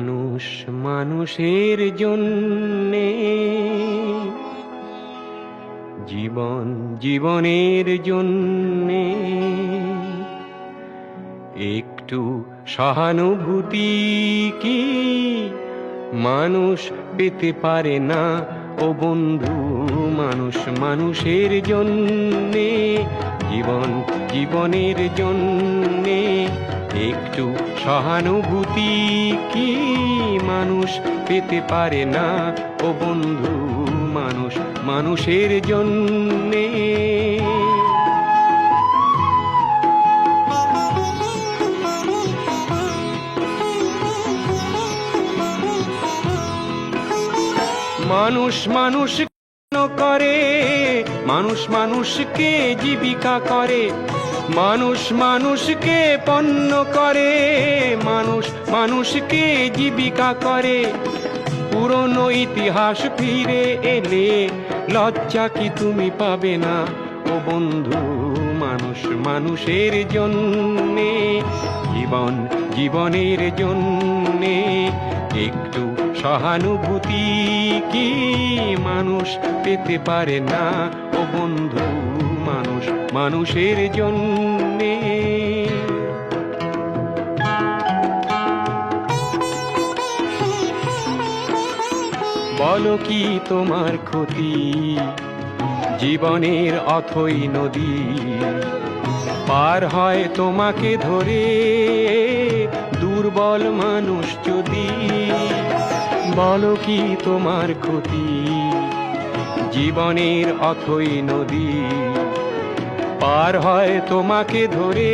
মানুষ মানুষের জন্যে, জীবন জীবনের জন্যে একটু সহানুভূতি কি মানুষ পেতে পারে না ও বন্ধু? মানুষ মানুষের জন্যে, জীবন জীবনের জন্যে একটু সহানুভূতি কি মানুষ পেতে পারে না ও বন্ধু? মানুষ মানুষের জন্যে। মানুষ মানুষ করে, মানুষ মানুষকে জীবিকা করে, মানুষ মানুষকে পণ্য করে, মানুষ মানুষকে জীবিকা করে। পুরনো ইতিহাস ফিরে এলে লজ্জা কি তুমি পাবে না ও বন্ধু? মানুষ মানুষের জন্যে, জীবন জীবনের জন্যে একটু সহানুভূতি কি মানুষ পেতে পারে না ও বন্ধু? মানুষ মানুষের জন্যে। বলো কি তোমার ক্ষতি জীবনের অথই নদী পার হয় তোমাকে ধরে দুর্বল মানুষ যদি? বলো কি তোমার ক্ষতি জীবনের অথই নদী পার হয় তোমাকে ধরে